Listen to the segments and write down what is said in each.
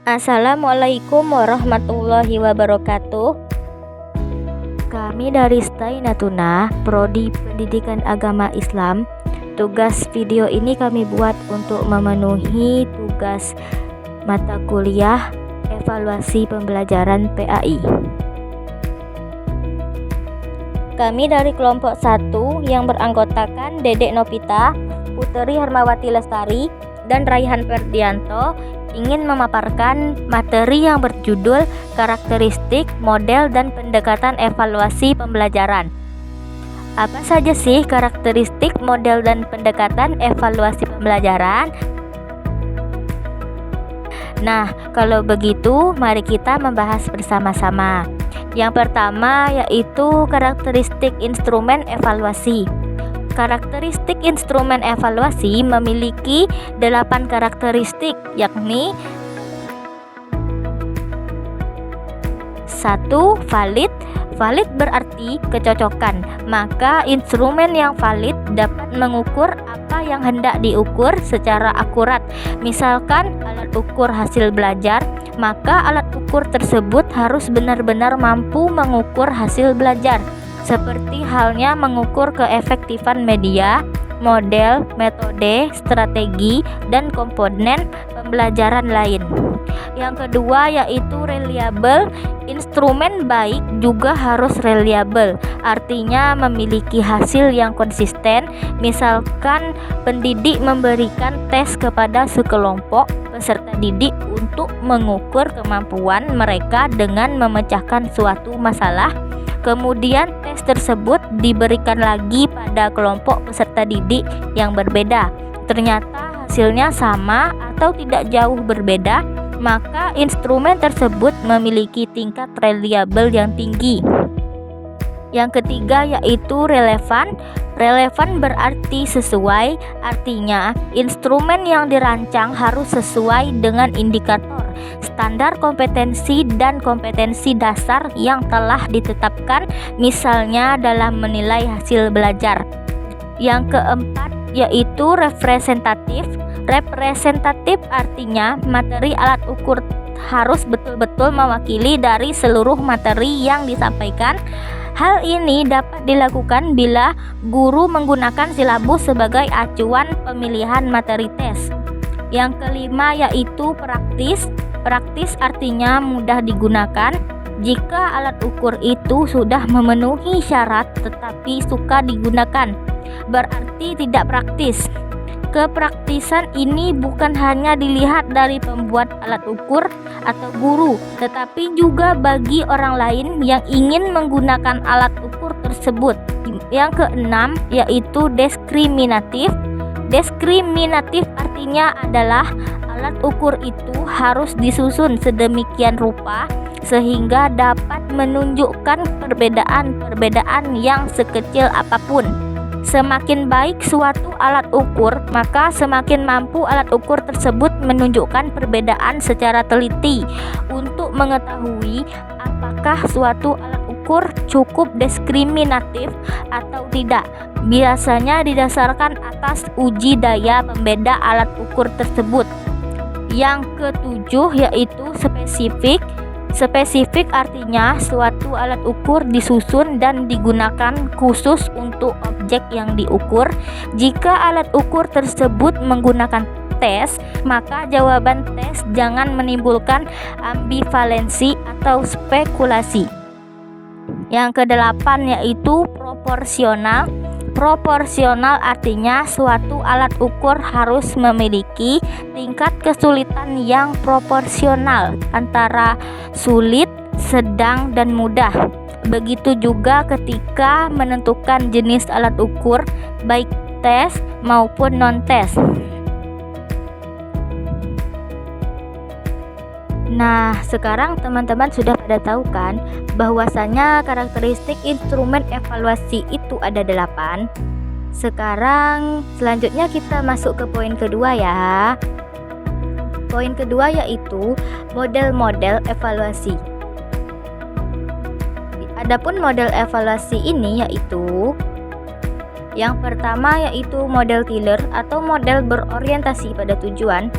Assalamualaikum warahmatullahi wabarakatuh. Kami dari STAI Natuna, Prodi Pendidikan Agama Islam. Tugas video ini kami buat untuk memenuhi tugas mata kuliah evaluasi pembelajaran PAI. Kami dari kelompok 1 yang beranggotakan Dedek Novita, Putri Hermawati Lestari, dan Raihan Ferdianto ingin memaparkan materi yang berjudul karakteristik, model, dan pendekatan evaluasi pembelajaran. Apa saja sih karakteristik, model, dan pendekatan evaluasi pembelajaran? Nah, kalau begitu mari kita membahas bersama-sama. Yang pertama yaitu karakteristik instrumen evaluasi. Karakteristik instrumen evaluasi memiliki 8 karakteristik, yakni 1. Valid. Valid berarti kecocokan, maka instrumen yang valid dapat mengukur apa yang hendak diukur secara akurat. Misalkan alat ukur hasil belajar, maka alat ukur tersebut harus benar-benar mampu mengukur hasil belajar, seperti halnya mengukur keefektifan media, model, metode, strategi, dan komponen pembelajaran lain. Yang kedua yaitu reliable. Instrumen baik juga harus reliable, artinya memiliki hasil yang konsisten. Misalkan pendidik memberikan tes kepada sekelompok peserta didik untuk mengukur kemampuan mereka dengan memecahkan suatu masalah. Kemudian tes tersebut diberikan lagi pada kelompok peserta didik yang berbeda. Ternyata hasilnya sama atau tidak jauh berbeda, maka instrumen tersebut memiliki tingkat reliable yang tinggi. Yang ketiga yaitu relevan. Relevan berarti sesuai, artinya instrumen yang dirancang harus sesuai dengan indikator, standar kompetensi dan kompetensi dasar yang telah ditetapkan, misalnya dalam menilai hasil belajar. Yang keempat yaitu representatif. Representatif artinya materi alat ukur harus betul-betul mewakili dari seluruh materi yang disampaikan. Hal ini dapat dilakukan bila guru menggunakan silabus sebagai acuan pemilihan materi tes. Yang kelima yaitu praktis. Praktis artinya mudah digunakan. Jika alat ukur itu sudah memenuhi syarat tetapi suka digunakan, berarti tidak praktis. Kepraktisan ini bukan hanya dilihat dari pembuat alat ukur atau guru, tetapi juga bagi orang lain yang ingin menggunakan alat ukur tersebut. Yang keenam yaitu diskriminatif. Diskriminatif artinya adalah alat ukur itu harus disusun sedemikian rupa sehingga dapat menunjukkan perbedaan-perbedaan yang sekecil apapun. Semakin baik suatu alat ukur, maka semakin mampu alat ukur tersebut menunjukkan perbedaan secara teliti untuk mengetahui apakah suatu alat ukur cukup diskriminatif atau tidak. Biasanya didasarkan atas uji daya pembeda alat ukur tersebut. Yang ketujuh yaitu spesifik. Spesifik artinya suatu alat ukur disusun dan digunakan khusus untuk objek yang diukur. Jika alat ukur tersebut menggunakan tes, maka jawaban tes jangan menimbulkan ambivalensi atau spekulasi. Yang kedelapan yaitu proporsional. Proporsional artinya suatu alat ukur harus memiliki tingkat kesulitan yang proporsional antara sulit, sedang, dan mudah. Begitu juga ketika menentukan jenis alat ukur, baik tes maupun non-tes. Nah, sekarang teman-teman sudah pada tahu kan bahwasanya karakteristik instrumen evaluasi itu ada 8. Sekarang selanjutnya kita masuk ke poin kedua ya. Poin kedua yaitu model-model evaluasi. Adapun model evaluasi ini yaitu yang pertama yaitu model Tiller atau model berorientasi pada tujuan.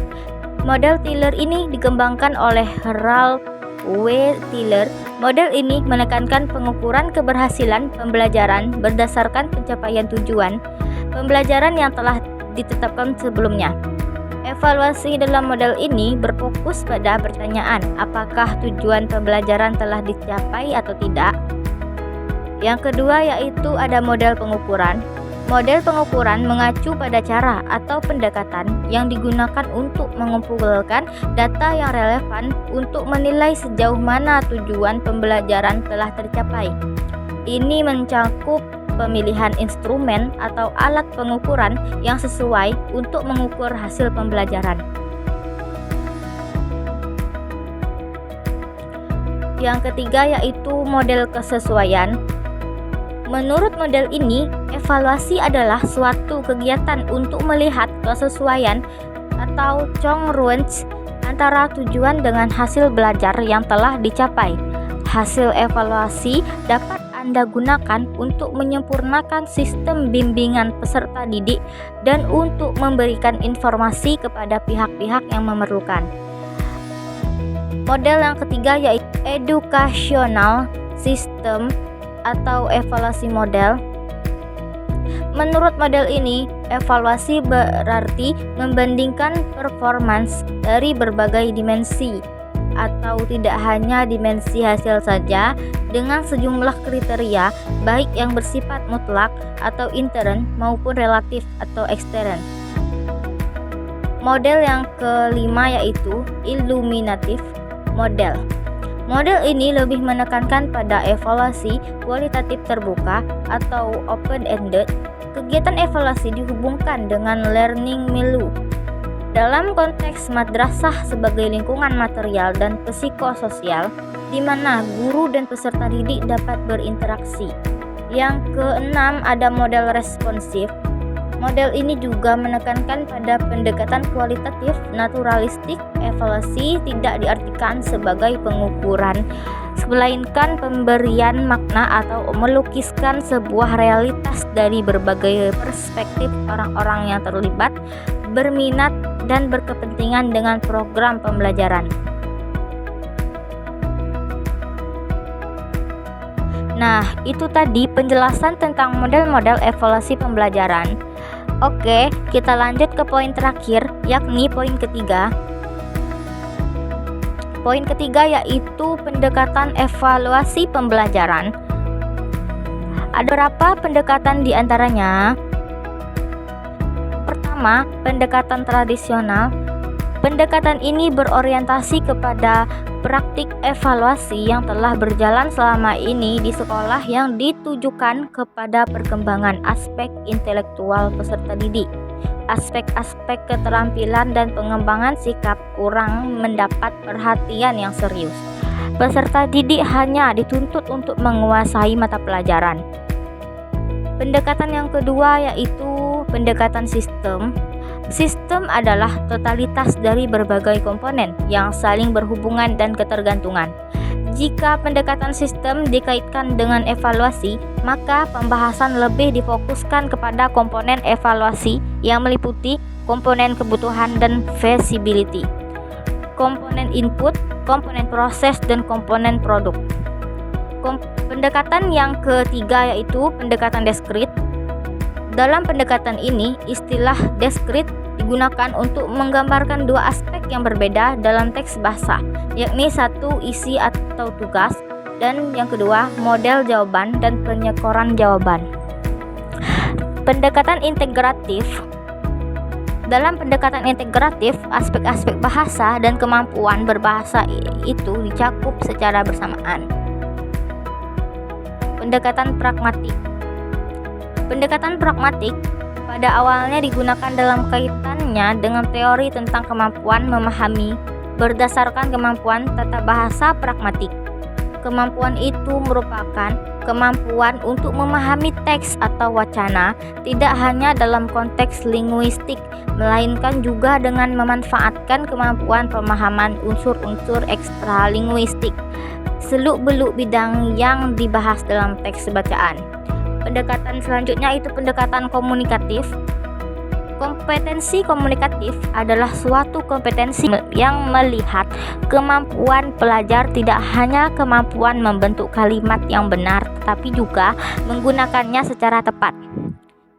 Model Tiller ini dikembangkan oleh Ralph W. Tiller. Model ini menekankan pengukuran keberhasilan pembelajaran berdasarkan pencapaian tujuan pembelajaran yang telah ditetapkan sebelumnya. Evaluasi dalam model ini berfokus pada pertanyaan apakah tujuan pembelajaran telah dicapai atau tidak. Yang kedua yaitu ada model pengukuran. Model pengukuran mengacu pada cara atau pendekatan yang digunakan untuk mengumpulkan data yang relevan untuk menilai sejauh mana tujuan pembelajaran telah tercapai. Ini mencakup pemilihan instrumen atau alat pengukuran yang sesuai untuk mengukur hasil pembelajaran. Yang ketiga yaitu model kesesuaian. Menurut model ini, evaluasi adalah suatu kegiatan untuk melihat kesesuaian atau congruence antara tujuan dengan hasil belajar yang telah dicapai. Hasil evaluasi dapat Anda gunakan untuk menyempurnakan sistem bimbingan peserta didik dan untuk memberikan informasi kepada pihak-pihak yang memerlukan. Model yang ketiga yaitu educational system atau evaluasi model. Menurut model ini, evaluasi berarti membandingkan performance dari berbagai dimensi atau tidak hanya dimensi hasil saja dengan sejumlah kriteria baik yang bersifat mutlak atau intern maupun relatif atau ekstern. Model yang kelima yaitu illuminative model. Model ini lebih menekankan pada evaluasi kualitatif terbuka atau open-ended. Kegiatan evaluasi dihubungkan dengan learning milieu dalam konteks madrasah sebagai lingkungan material dan psikososial di mana guru dan peserta didik dapat berinteraksi. Yang keenam ada model responsif. Model ini juga menekankan pada pendekatan kualitatif naturalistik. Evaluasi tidak diartikan sebagai pengukuran, melainkan pemberian makna atau melukiskan sebuah realitas dari berbagai perspektif orang-orang yang terlibat, berminat, dan berkepentingan dengan program pembelajaran. Nah, itu tadi penjelasan tentang model-model evaluasi pembelajaran. Oke, kita lanjut ke poin terakhir, yakni poin ketiga. Poin ketiga yaitu pendekatan evaluasi pembelajaran. Ada berapa pendekatan di antaranya? Pertama, pendekatan tradisional. Pendekatan ini berorientasi kepada praktik evaluasi yang telah berjalan selama ini di sekolah yang ditujukan kepada perkembangan aspek intelektual peserta didik. Aspek-aspek keterampilan dan pengembangan sikap kurang mendapat perhatian yang serius. Peserta didik hanya dituntut untuk menguasai mata pelajaran. Pendekatan yang kedua yaitu pendekatan sistem. Sistem adalah totalitas dari berbagai komponen yang saling berhubungan dan ketergantungan. Jika pendekatan sistem dikaitkan dengan evaluasi, maka pembahasan lebih difokuskan kepada komponen evaluasi yang meliputi komponen kebutuhan dan feasibility, komponen input, komponen proses, dan komponen produk. Pendekatan yang ketiga yaitu pendekatan diskrit. Dalam pendekatan ini, istilah diskrit digunakan untuk menggambarkan dua aspek yang berbeda dalam teks bahasa, yakni satu isi atau tugas, dan yang kedua model jawaban dan penyekoran jawaban. Pendekatan integratif. Dalam pendekatan integratif, aspek-aspek bahasa dan kemampuan berbahasa itu dicakup secara bersamaan. Pendekatan pragmatik. Pendekatan pragmatik pada awalnya digunakan dalam kaitannya dengan teori tentang kemampuan memahami berdasarkan kemampuan tata bahasa pragmatik. Kemampuan itu merupakan kemampuan untuk memahami teks atau wacana tidak hanya dalam konteks linguistik, melainkan juga dengan memanfaatkan kemampuan pemahaman unsur-unsur ekstralinguistik, seluk-beluk bidang yang dibahas dalam teks bacaan. Pendekatan selanjutnya itu pendekatan komunikatif. Kompetensi komunikatif adalah suatu kompetensi yang melihat kemampuan pelajar tidak hanya kemampuan membentuk kalimat yang benar, tetapi juga menggunakannya secara tepat.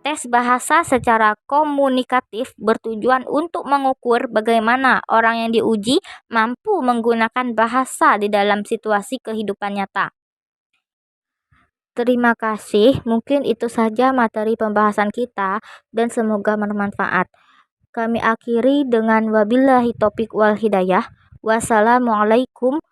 Tes bahasa secara komunikatif bertujuan untuk mengukur bagaimana orang yang diuji mampu menggunakan bahasa di dalam situasi kehidupan nyata. Terima kasih, mungkin itu saja materi pembahasan kita dan semoga bermanfaat. Kami akhiri dengan wabillahi taufiq wal hidayah. Wassalamualaikum